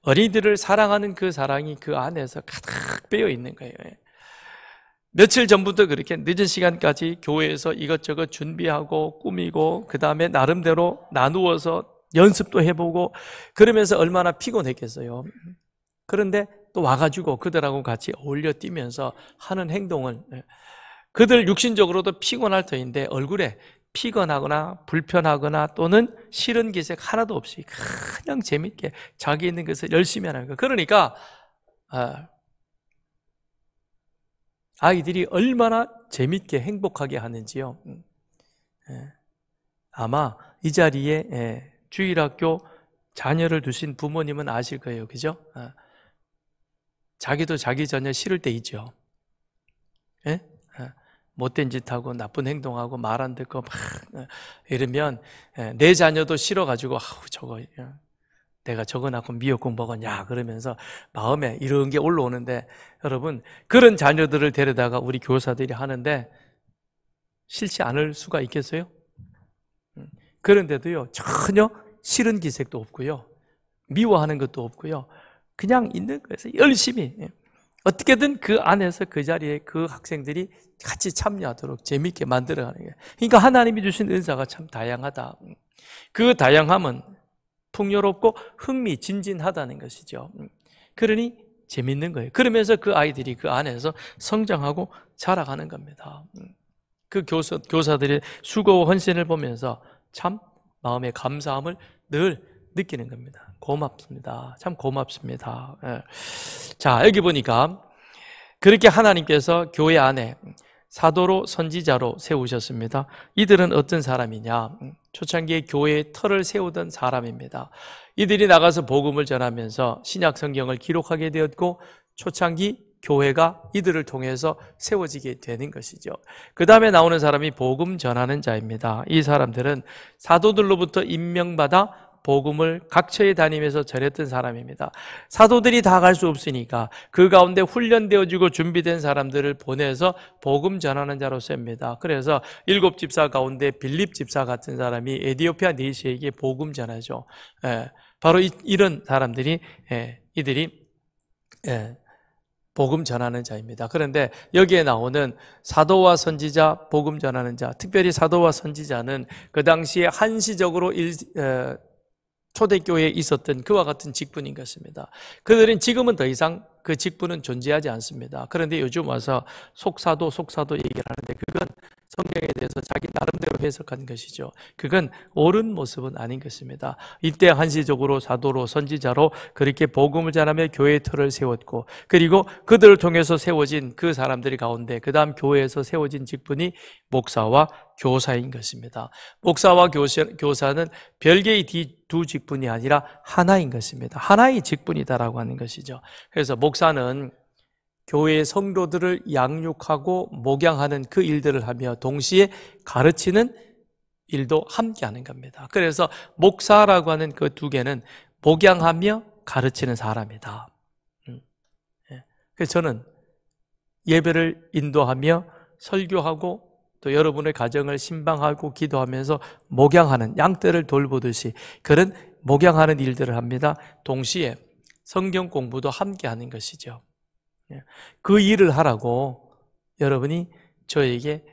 어린이들을 사랑하는 그 사랑이 그 안에서 가득 배어 있는 거예요. 며칠 전부터 그렇게 늦은 시간까지 교회에서 이것저것 준비하고 꾸미고 그 다음에 나름대로 나누어서 연습도 해보고 그러면서 얼마나 피곤했겠어요. 그런데 또 와가지고 그들하고 같이 어울려 뛰면서 하는 행동을 그들 육신적으로도 피곤할 터인데 얼굴에 피곤하거나 불편하거나 또는 싫은 기색 하나도 없이 그냥 재밌게 자기 있는 것을 열심히 하는 거예요. 그러니까 아이들이 얼마나 재밌게 행복하게 하는지요. 아마 이 자리에 주일학교 자녀를 두신 부모님은 아실 거예요. 그죠? 자기도 자기 자녀 싫을 때 있죠. 못된 짓 하고 나쁜 행동하고 말 안 듣고 막 이러면 내 자녀도 싫어가지고 저거 내가 저거 낳고 미역국 먹었냐 그러면서 마음에 이런 게 올라오는데 여러분 그런 자녀들을 데려다가 우리 교사들이 하는데 싫지 않을 수가 있겠어요? 그런데도요 전혀 싫은 기색도 없고요 미워하는 것도 없고요 그냥 있는 거에서 열심히 어떻게든 그 안에서 그 자리에 그 학생들이 같이 참여하도록 재미있게 만들어가는 거예요. 그러니까 하나님이 주신 은사가 참 다양하다. 그 다양함은 풍요롭고 흥미진진하다는 것이죠. 그러니 재밌는 거예요. 그러면서 그 아이들이 그 안에서 성장하고 자라가는 겁니다. 그 교사들의 수고와 헌신을 보면서 참 마음의 감사함을 늘 느끼는 겁니다. 고맙습니다. 참 고맙습니다. 자, 여기 보니까 그렇게 하나님께서 교회 안에 사도로 선지자로 세우셨습니다. 이들은 어떤 사람이냐? 초창기에 교회의 터를 세우던 사람입니다. 이들이 나가서 복음을 전하면서 신약 성경을 기록하게 되었고 초창기 교회가 이들을 통해서 세워지게 되는 것이죠. 그 다음에 나오는 사람이 복음 전하는 자입니다. 이 사람들은 사도들로부터 임명받아 복음을 각처에 다니면서 전했던 사람입니다. 사도들이 다 갈 수 없으니까 그 가운데 훈련되어지고 준비된 사람들을 보내서 복음 전하는 자로서입니다. 그래서 7 집사 가운데 빌립 집사 같은 사람이 에디오피아 내시에게 복음 전하죠. 바로 이런 사람들이 이들이 복음 전하는 자입니다. 그런데 여기에 나오는 사도와 선지자, 복음 전하는 자, 특별히 사도와 선지자는 그 당시에 한시적으로 초대교회에 있었던 그와 같은 직분인 것입니다. 그들은 지금은 더 이상 그 직분은 존재하지 않습니다. 그런데 요즘 와서 속사도 얘기를 하는데 그건 성경에 대해서 자기 나름대로 해석한 것이죠. 그건 옳은 모습은 아닌 것입니다. 이때 한시적으로 사도로 선지자로 그렇게 복음을 전하며 교회의 틀을 세웠고 그리고 그들을 통해서 세워진 그 사람들 가운데 그 다음 교회에서 세워진 직분이 목사와 교사인 것입니다. 목사와 교사는 별개의 두 직분이 아니라 하나인 것입니다. 하나의 직분이다라고 하는 것이죠. 그래서 목사는 교회의 성도들을 양육하고 목양하는 그 일들을 하며 동시에 가르치는 일도 함께 하는 겁니다. 그래서 목사라고 하는 그 두 개는 목양하며 가르치는 사람이다. 그래서 저는 예배를 인도하며 설교하고 또 여러분의 가정을 신방하고 기도하면서 목양하는 양떼를 돌보듯이 그런 목양하는 일들을 합니다. 동시에 성경 공부도 함께 하는 것이죠. 그 일을 하라고 여러분이 저에게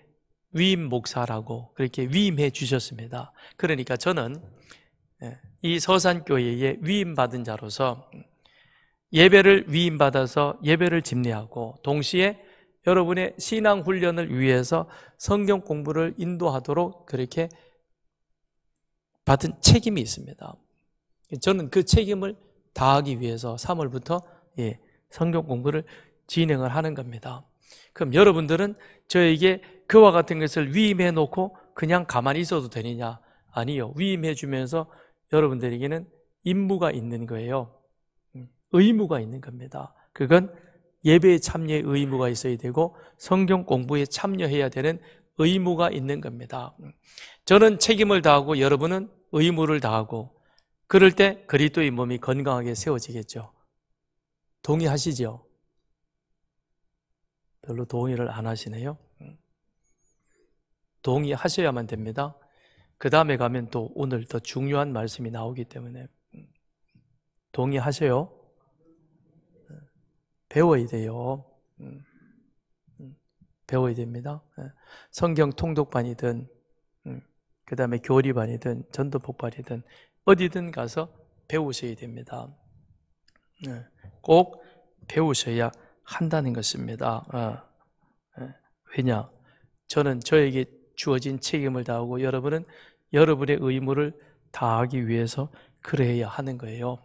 위임 목사라고 그렇게 위임해 주셨습니다. 그러니까 저는 이 서산교회에 위임받은 자로서 예배를 위임받아서 예배를 집례하고 동시에 여러분의 신앙 훈련을 위해서 성경 공부를 인도하도록 그렇게 받은 책임이 있습니다. 저는 그 책임을 다하기 위해서 3월부터 성경 공부를 진행을 하는 겁니다. 그럼 여러분들은 저에게 그와 같은 것을 위임해 놓고 그냥 가만히 있어도 되느냐? 아니요. 위임해 주면서 여러분들에게는 임무가 있는 거예요. 의무가 있는 겁니다. 그건 예배에 참여의 의무가 있어야 되고 성경 공부에 참여해야 되는 의무가 있는 겁니다. 저는 책임을 다하고 여러분은 의무를 다하고 그럴 때 그리스도의 몸이 건강하게 세워지겠죠. 동의하시죠? 별로 동의를 안 하시네요. 동의하셔야만 됩니다. 그 다음에 가면 또 오늘 더 중요한 말씀이 나오기 때문에 동의하셔요. 배워야 돼요. 배워야 됩니다. 성경 통독반이든 그 다음에 교리반이든 전도폭발이든 어디든 가서 배우셔야 됩니다. 꼭 배우셔야 한다는 것입니다. 왜냐? 저는 저에게 주어진 책임을 다하고 여러분은 여러분의 의무를 다하기 위해서 그래야 하는 거예요.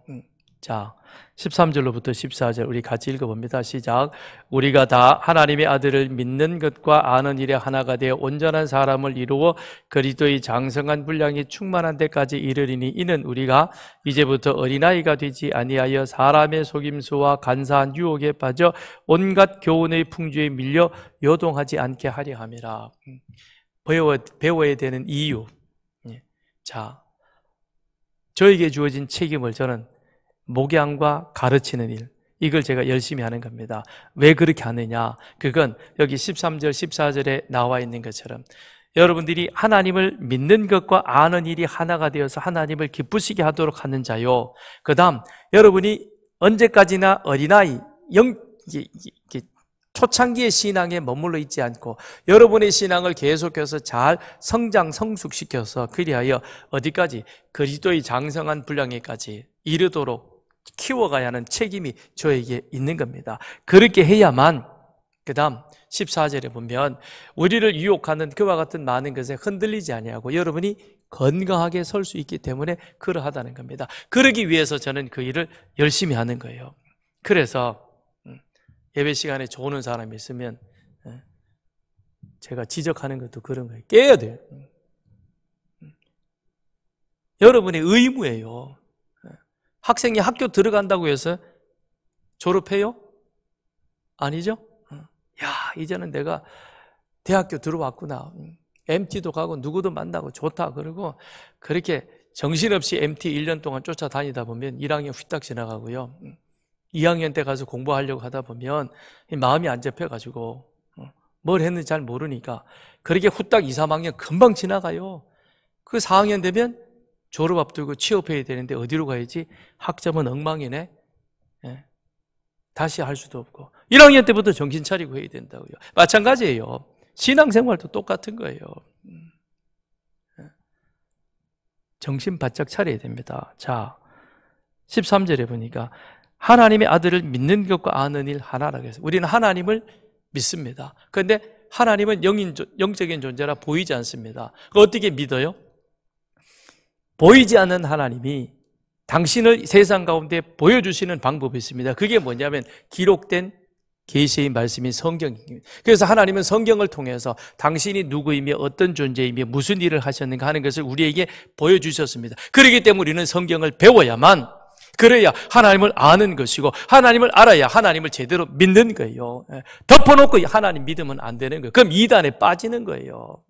자, 13절로부터 14절 우리 같이 읽어봅니다. 시작. 우리가 다 하나님의 아들을 믿는 것과 아는 일에 하나가 되어 온전한 사람을 이루어 그리스도의 장성한 분량이 충만한 데까지 이르리니 이는 우리가 이제부터 어린아이가 되지 아니하여 사람의 속임수와 간사한 유혹에 빠져 온갖 교훈의 풍조에 밀려 요동하지 않게 하려 함이라. 배워야 되는 이유. 자, 저에게 주어진 책임을 저는 목양과 가르치는 일, 이걸 제가 열심히 하는 겁니다. 왜 그렇게 하느냐? 그건 여기 13절, 14절에 나와 있는 것처럼 여러분들이 하나님을 믿는 것과 아는 일이 하나가 되어서 하나님을 기쁘시게 하도록 하는 자요. 그 다음 여러분이 언제까지나 어린아이, 초창기의 신앙에 머물러 있지 않고 여러분의 신앙을 계속해서 잘 성장, 성숙시켜서 그리하여 어디까지? 그리스도의 장성한 분량에까지 이르도록 키워가야 하는 책임이 저에게 있는 겁니다. 그렇게 해야만 그 다음 14절에 보면 우리를 유혹하는 그와 같은 많은 것에 흔들리지 아니하고 여러분이 건강하게 설 수 있기 때문에 그러하다는 겁니다. 그러기 위해서 저는 그 일을 열심히 하는 거예요. 그래서 예배 시간에 좋은 사람이 있으면 제가 지적하는 것도 그런 거예요. 깨야 돼요. 여러분의 의무예요. 학생이 학교 들어간다고 해서 졸업해요? 아니죠? 야, 이제는 내가 대학교 들어왔구나. MT도 가고 누구도 만나고 좋다. 그러고 그렇게 정신없이 MT 1년 동안 쫓아다니다 보면 1학년 휘딱 지나가고요. 2학년 때 가서 공부하려고 하다 보면 마음이 안 잡혀가지고 뭘 했는지 잘 모르니까 그렇게 후딱 2, 3학년 금방 지나가요. 그 4학년 되면 졸업 앞두고 취업해야 되는데 어디로 가야지? 학점은 엉망이네. 다시 할 수도 없고 1학년 때부터 정신 차리고 해야 된다고요. 마찬가지예요. 신앙생활도 똑같은 거예요. 정신 바짝 차려야 됩니다. 자, 13절에 보니까 하나님의 아들을 믿는 것과 아는 일 하나라고 해서 우리는 하나님을 믿습니다. 그런데 하나님은 영적인 존재라 보이지 않습니다. 어떻게 믿어요? 보이지 않는 하나님이 당신을 세상 가운데 보여주시는 방법이 있습니다. 그게 뭐냐면 기록된 계시의 말씀인 성경입니다. 그래서 하나님은 성경을 통해서 당신이 누구이며 어떤 존재이며 무슨 일을 하셨는가 하는 것을 우리에게 보여주셨습니다. 그렇기 때문에 우리는 성경을 배워야만 그래야 하나님을 아는 것이고 하나님을 알아야 하나님을 제대로 믿는 거예요. 덮어놓고 하나님 믿으면 안 되는 거예요. 그럼 이단에 빠지는 거예요.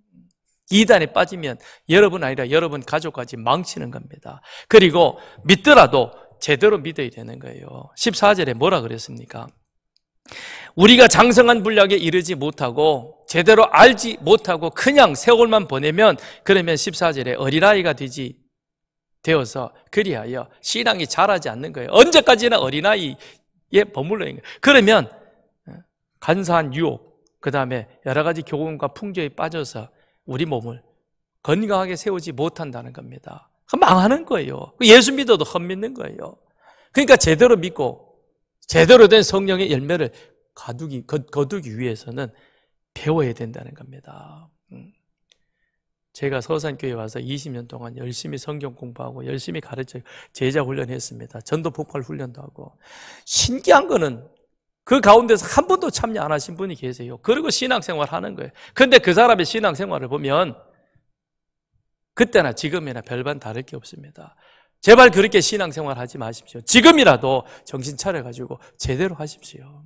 이단에 빠지면 여러분 아니라 여러분 가족까지 망치는 겁니다. 그리고 믿더라도 제대로 믿어야 되는 거예요. 14절에 뭐라 그랬습니까? 우리가 장성한 분량에 이르지 못하고 제대로 알지 못하고 그냥 세월만 보내면 그러면 14절에 어린아이가 되어서 그리하여 신앙이 자라지 않는 거예요. 언제까지나 어린아이에 머물러 있는 거예요. 그러면 간사한 유혹, 그 다음에 여러 가지 교훈과 풍조에 빠져서 우리 몸을 건강하게 세우지 못한다는 겁니다. 망하는 거예요. 예수 믿어도 헛믿는 거예요. 그러니까 제대로 믿고 제대로 된 성령의 열매를 거두기 위해서는 배워야 된다는 겁니다. 제가 서산교회 와서 20년 동안 열심히 성경 공부하고 열심히 가르쳐 제자 훈련했습니다. 전도 폭발 훈련도 하고 신기한 거는 그 가운데서 한 번도 참여 안 하신 분이 계세요. 그리고 신앙생활 하는 거예요. 그런데 그 사람의 신앙생활을 보면 그때나 지금이나 별반 다를 게 없습니다. 제발 그렇게 신앙생활 하지 마십시오. 지금이라도 정신 차려가지고 제대로 하십시오.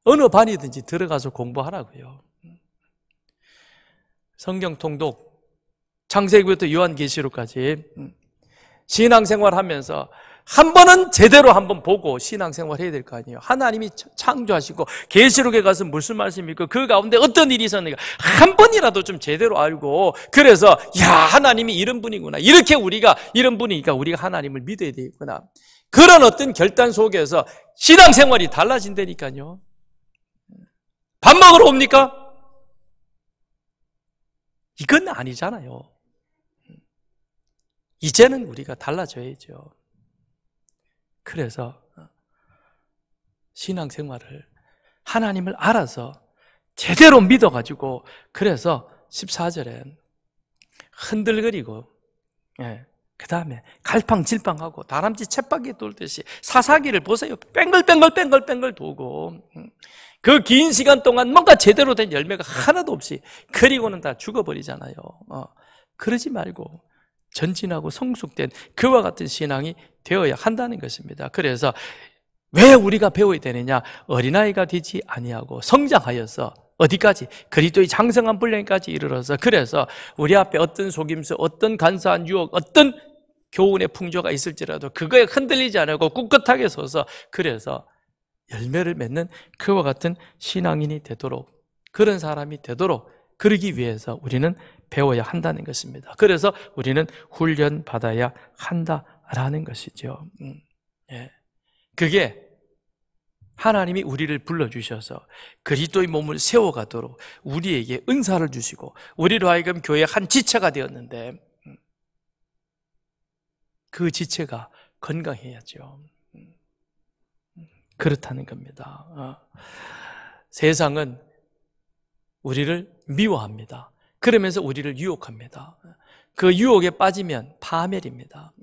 어느 반이든지 들어가서 공부하라고요. 성경 통독, 창세기부터 요한계시록까지 신앙생활 하면서 한 번은 제대로 한번 보고 신앙생활 해야 될 거 아니에요. 하나님이 창조하시고 계시록에 가서 무슨 말씀이 있고 그 가운데 어떤 일이 있었는가 한 번이라도 좀 제대로 알고 그래서 야 하나님이 이런 분이구나 이렇게 우리가 이런 분이니까 우리가 하나님을 믿어야 되겠구나 그런 어떤 결단 속에서 신앙생활이 달라진다니까요. 밥 먹으러 옵니까? 이건 아니잖아요. 이제는 우리가 달라져야죠. 그래서 신앙생활을 하나님을 알아서 제대로 믿어가지고 그래서 14절엔 흔들거리고 그 다음에 갈팡질팡하고 다람쥐 쳇바퀴 돌듯이 사사기를 보세요. 뺑글뺑글 도고 그 긴 시간 동안 뭔가 제대로 된 열매가 하나도 없이 그리고는 다 죽어버리잖아요. 그러지 말고 전진하고 성숙된 그와 같은 신앙이 되어야 한다는 것입니다. 그래서 왜 우리가 배워야 되느냐? 어린아이가 되지 아니하고 성장하여서 어디까지? 그리스도의 장성한 분량까지 이르러서 그래서 우리 앞에 어떤 속임수, 어떤 간사한 유혹, 어떤 교훈의 풍조가 있을지라도 그거에 흔들리지 않고 꿋꿋하게 서서 그래서 열매를 맺는 그와 같은 신앙인이 되도록 그런 사람이 되도록 그러기 위해서 우리는 배워야 한다는 것입니다. 그래서 우리는 훈련받아야 한다라는 것이죠. 그게 하나님이 우리를 불러주셔서 그리스도의 몸을 세워가도록 우리에게 은사를 주시고 우리로 하여금 교회의 한 지체가 되었는데 그 지체가 건강해야죠. 그렇다는 겁니다. 세상은 우리를 미워합니다. 그러면서 우리를 유혹합니다. 그 유혹에 빠지면 파멸입니다.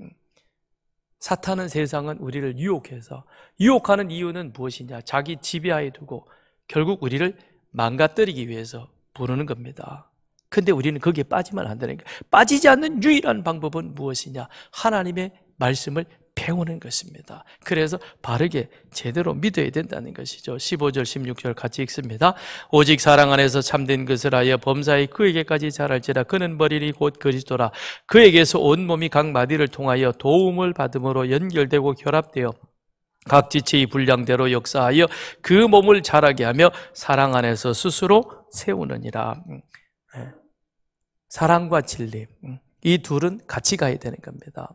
사탄은 세상은 우리를 유혹해서 유혹하는 이유는 무엇이냐? 자기 지배하에 두고 결국 우리를 망가뜨리기 위해서 부르는 겁니다. 근데 우리는 거기에 빠지면 안 되는 거예요. 빠지지 않는 유일한 방법은 무엇이냐? 하나님의 말씀을 배우는 것입니다. 그래서 바르게 제대로 믿어야 된다는 것이죠. 15절 16절 같이 읽습니다. 오직 사랑 안에서 참된 것을 하여 범사에 그에게까지 자랄지라. 그는 머리니 곧 그리스도라. 그에게서 온 몸이 각 마디를 통하여 도움을 받음으로 연결되고 결합되어 각 지체의 분량대로 역사하여 그 몸을 자라게 하며 사랑 안에서 스스로 세우느니라. 사랑과 진리, 이 둘은 같이 가야 되는 겁니다.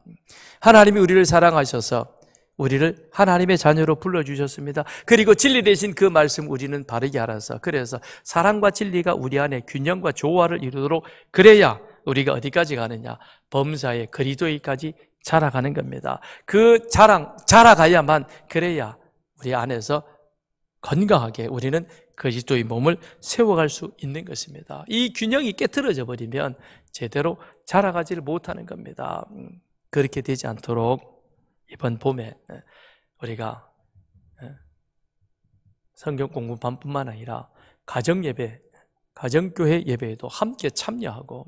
하나님이 우리를 사랑하셔서 우리를 하나님의 자녀로 불러주셨습니다. 그리고 진리 대신 그 말씀 우리는 바르게 알아서, 그래서 사랑과 진리가 우리 안에 균형과 조화를 이루도록, 그래야 우리가 어디까지 가느냐? 범사의 그리스도에까지 자라가는 겁니다. 그 자라가야만, 그래야 우리 안에서 건강하게 우리는 그리스도의 몸을 세워갈 수 있는 것입니다. 이 균형이 깨트려져 버리면 제대로 자라가지를 못하는 겁니다. 그렇게 되지 않도록 이번 봄에 우리가 성경 공부반뿐만 아니라 가정예배, 가정교회 예배에도 함께 참여하고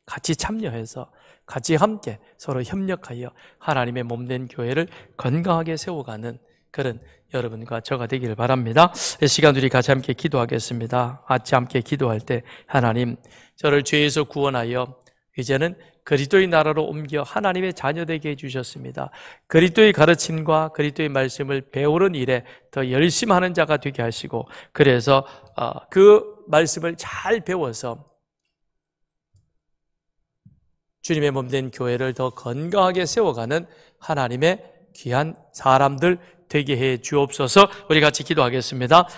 같이 참여해서 같이 함께 서로 협력하여 하나님의 몸된 교회를 건강하게 세워가는 그런 여러분과 저가 되기를 바랍니다. 이 시간 우리 같이 함께 기도하겠습니다. 같이 함께 기도할 때, 하나님, 저를 죄에서 구원하여 이제는 그리스도의 나라로 옮겨 하나님의 자녀 되게 해주셨습니다. 그리스도의 가르침과 그리스도의 말씀을 배우는 일에 더 열심히 하는 자가 되게 하시고, 그래서 그 말씀을 잘 배워서 주님의 몸된 교회를 더 건강하게 세워가는 하나님의 귀한 사람들 되게 해 주옵소서. 우리 같이 기도하겠습니다.